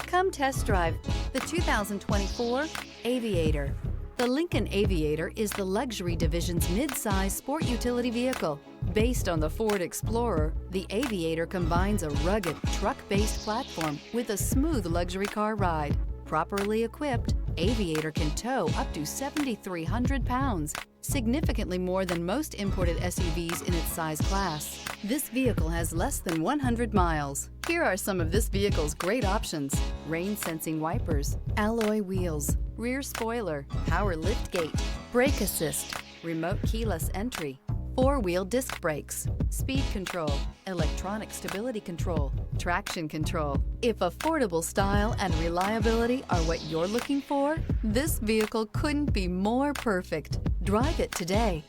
Come test drive the 2024 Aviator. The Lincoln Aviator is the luxury division's mid-size sport utility vehicle. Based on the Ford Explorer, the Aviator combines a rugged, truck-based platform with a smooth luxury car ride. Properly equipped, Aviator can tow up to 7,300 pounds, significantly more than most imported SUVs in its size class. This vehicle has less than 100 miles. Here are some of this vehicle's great options: rain-sensing wipers, alloy wheels, rear spoiler, power liftgate, brake assist, remote keyless entry, four-wheel disc brakes, speed control, electronic stability control, traction control. If affordable style and reliability are what you're looking for, this vehicle couldn't be more perfect. Drive it today.